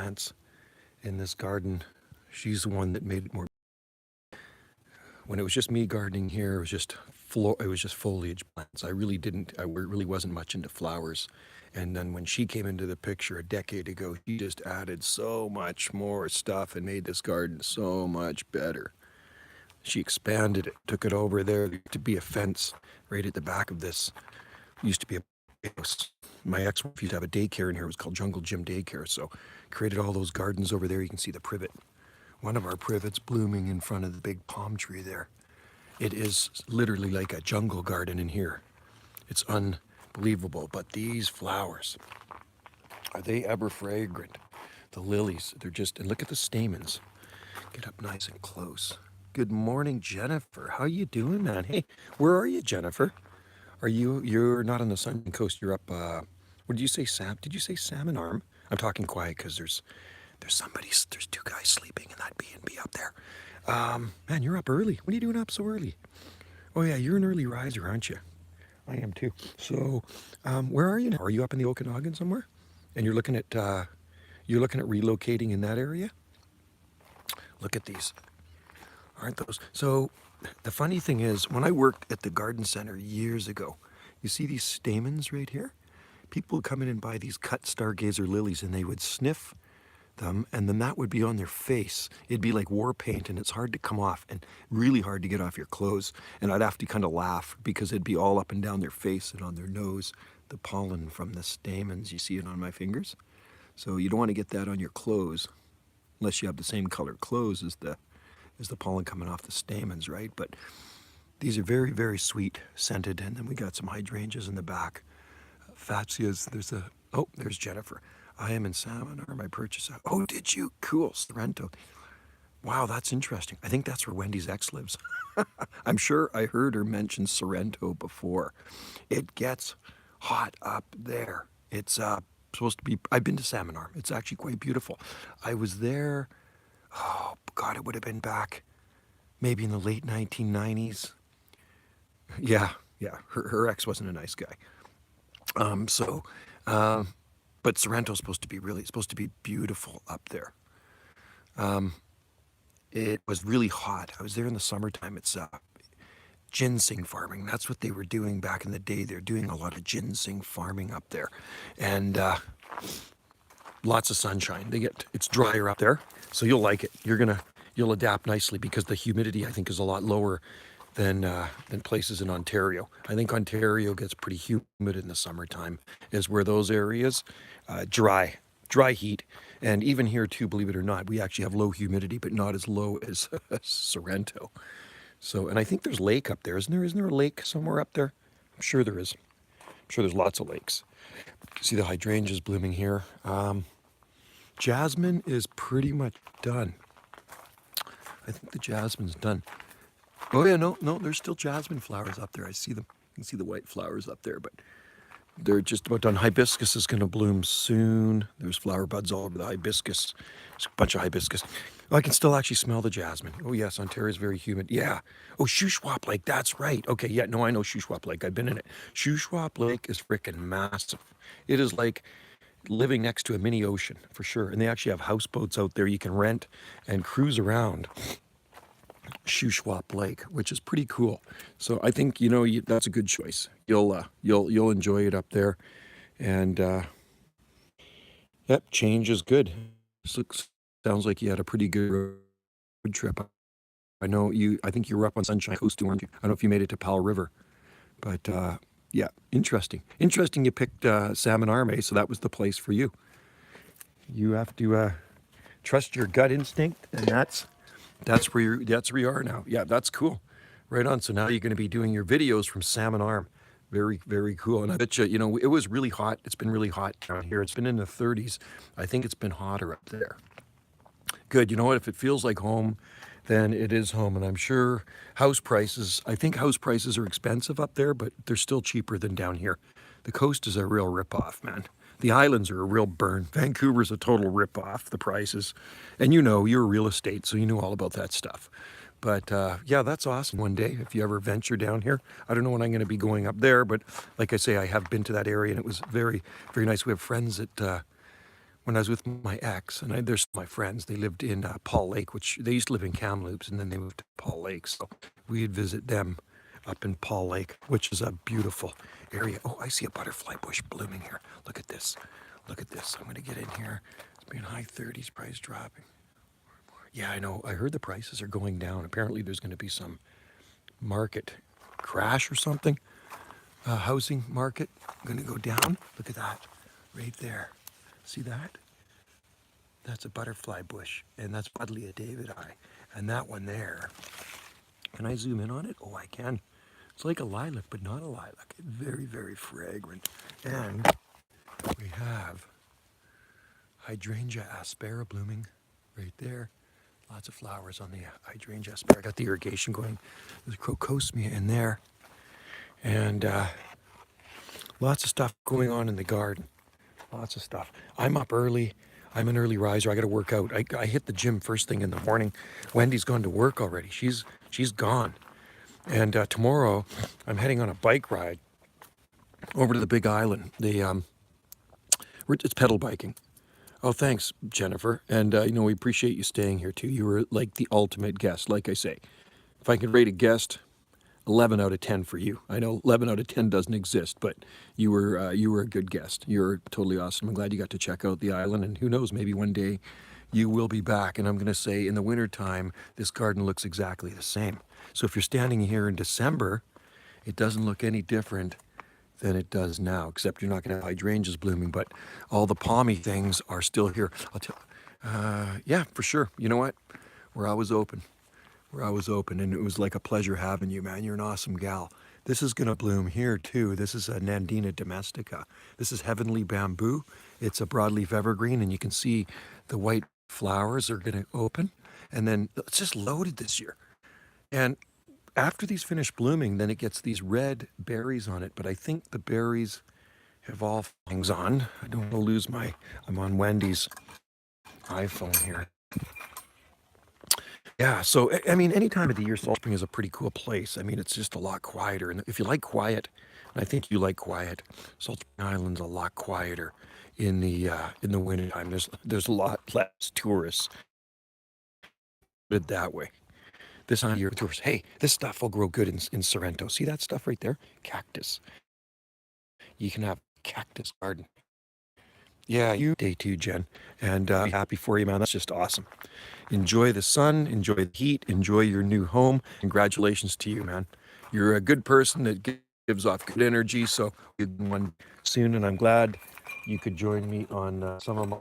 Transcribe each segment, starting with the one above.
plants in this garden. She's the one that made it more. When it was just me gardening here, it was just foliage plants. I really wasn't much into flowers. And then when she came into the picture a decade ago, she just added so much more stuff and made this garden so much better. She expanded it, took it over there to be a fence right at the back of this. It used to be a house. My ex-wife used to have a daycare in here. It was called Jungle Gym Daycare. So created all those gardens over there. You can see the privet. One of our privets blooming in front of the big palm tree there. It is literally like a jungle garden in here. It's unbelievable. But these flowers, are they ever fragrant? The lilies, they're just, and look at the stamens. Get up nice and close. Good morning, Jennifer. How you doing, man? Hey, where are you, Jennifer? You're not on the Sunshine Coast. You're up, what did you say, Sam? Did you say Salmon Arm? I'm talking quiet because there's two guys sleeping in that B&B up there. Man, you're up early. What are you doing up so early? Oh yeah, you're an early riser, aren't you? I am too. So, where are you now? Are you up in the Okanagan somewhere? And you're looking at relocating in that area? Look at these. Aren't those? So, the funny thing is, when I worked at the garden center years ago, you see these stamens right here? People would come in and buy these cut Stargazer lilies, and they would sniff them, and then that would be on their face. It'd be like war paint, and it's hard to come off and really hard to get off your clothes. And I'd have to kind of laugh because it'd be all up and down their face and on their nose, the pollen from the stamens. You see it on my fingers? So you don't want to get that on your clothes unless you have the same color clothes as the pollen coming off the stamens, right? But these are very, very sweet scented. And then we got some hydrangeas in the back. Fatsias, there's Jennifer. I am in Salmon Arm. I purchased that. Oh, did you? Cool. Sorrento. Wow, that's interesting. I think that's where Wendy's ex lives. I'm sure I heard her mention Sorrento before. It gets hot up there. It's supposed to be, I've been to Salmon Arm. It's actually quite beautiful. I was there, oh God, it would have been back maybe in the late 1990s. Yeah. Her ex wasn't a nice guy. But Sorrento's supposed to be beautiful up there. It was really hot. I was there in the summertime. It's ginseng farming. That's what they were doing back in the day. They're doing a lot of ginseng farming up there, and lots of sunshine. It's drier up there, so you'll like it. You'll adapt nicely because the humidity, I think, is a lot lower than places in Ontario. I think Ontario gets pretty humid in the summertime, is where those areas, dry heat. And even here too, believe it or not, we actually have low humidity, but not as low as Sorrento. So, and I think there's lake up there, isn't there? Isn't there a lake somewhere up there? I'm sure there is. I'm sure there's lots of lakes. See the hydrangeas blooming here. Jasmine is pretty much done. I think the jasmine's done. Oh yeah, no, there's still jasmine flowers up there. I see them. You can see the white flowers up there, but they're just about done. Hibiscus is going to bloom soon. There's flower buds all over the hibiscus. There's a bunch of hibiscus. Oh, I can still actually smell the jasmine. Oh yes, Ontario's very humid. Yeah. Oh, Shuswap Lake, that's right. Okay, yeah, no, I know Shuswap Lake. I've been in it. Shuswap Lake is freaking massive. It is like living next to a mini ocean, for sure. And they actually have houseboats out there you can rent and cruise around Shuswap Lake, which is pretty cool. So I think, that's a good choice. You'll enjoy it up there. And yep, change is good. Sounds like you had a pretty good road trip. I think you were up on Sunshine Coast, weren't you? I don't know if you made it to Powell River, but yeah, interesting. Interesting you picked Salmon Arm, so that was the place for you. You have to trust your gut instinct, and that's where you are now. Yeah, that's cool. Right on. So now you're going to be doing your videos from Salmon Arm. Very, very cool. And I bet you, it was really hot. It's been really hot down here. It's been in the 30s. I think it's been hotter up there. Good. You know what? If it feels like home, then it is home. And I'm sure I think house prices are expensive up there, but they're still cheaper than down here. The coast is a real ripoff, man. The islands are a real burn. Vancouver's a total ripoff, the prices. And you're real estate, so you know all about that stuff. But yeah, that's awesome. One day, if you ever venture down here, I don't know when I'm going to be going up there, but like I say, I have been to that area, and it was very, very nice. We have friends that when I was with my ex, and there's my friends, they lived in Paul Lake, which they used to live in Kamloops, and then they moved to Paul Lake. So we'd visit them up in Paul Lake, which is a beautiful area. Oh, I see a butterfly bush blooming here. Look at this. Look at this. I'm going to get in here. It's been high 30s, price dropping. Yeah, I know. I heard the prices are going down. Apparently there's going to be some market crash or something. Housing market going to go down. Look at that right there. See that? That's a butterfly bush, and that's Buddleia Davidii. And that one there, can I zoom in on it? Oh, I can. It's like a lilac, but not a lilac. Very, very fragrant. And we have hydrangea aspera blooming right there. Lots of flowers on the hydrangea aspera. I got the irrigation going. There's crocosmia in there. And lots of stuff going on in the garden. Lots of stuff. I'm up early. I'm an early riser. I got to work out. I hit the gym first thing in the morning. Wendy's gone to work already. She's gone. And tomorrow, I'm heading on a bike ride over to the Big Island. It's pedal biking. Oh, thanks, Jennifer. And we appreciate you staying here too. You were like the ultimate guest. Like I say, if I could rate a guest, 11 out of 10 for you. I know 11 out of 10 doesn't exist, but you were a good guest. You're totally awesome. I'm glad you got to check out the island, and who knows, maybe one day you will be back. And I'm going to say, in the wintertime, this garden looks exactly the same. So if you're standing here in December, it doesn't look any different than it does now, except you're not going to have hydrangeas blooming, but all the palmy things are still here. I'll tell. Yeah, for sure. You know what? We're always open. And it was like a pleasure having you, man. You're an awesome gal. This is going to bloom here too. This is a Nandina domestica. This is heavenly bamboo. It's a broadleaf evergreen, and you can see the white flowers are going to open. And then it's just loaded this year. And after these finish blooming, then it gets these red berries on it. But I think the berries have all things on. I don't want to lose I'm on Wendy's iPhone here. Yeah, so I mean, any time of the year, Salt Spring is a pretty cool place. I mean, it's just a lot quieter, and if you like quiet, and I think you like quiet, Salt Spring Island's a lot quieter in the wintertime. There's a lot less tourists. Put it that way. This time of year, tourists. Hey, this stuff will grow good in Sorrento. See that stuff right there? Cactus. You can have cactus garden. Yeah, you day too, Jen, and happy for you, man. That's just awesome. Enjoy the sun, enjoy the heat, enjoy your new home. Congratulations to you, man. You're a good person that gives off good energy, so we'll do one soon, and I'm glad you could join me on some of my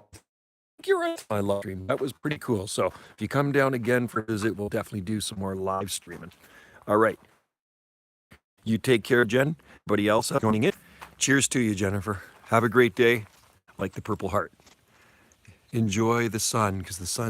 live stream. That was pretty cool. So if you come down again for a visit, we'll definitely do some more live streaming. All right. You take care, Jen. Everybody else joining it. Cheers to you, Jennifer. Have a great day. Like the Purple Heart. Enjoy the sun, because the sun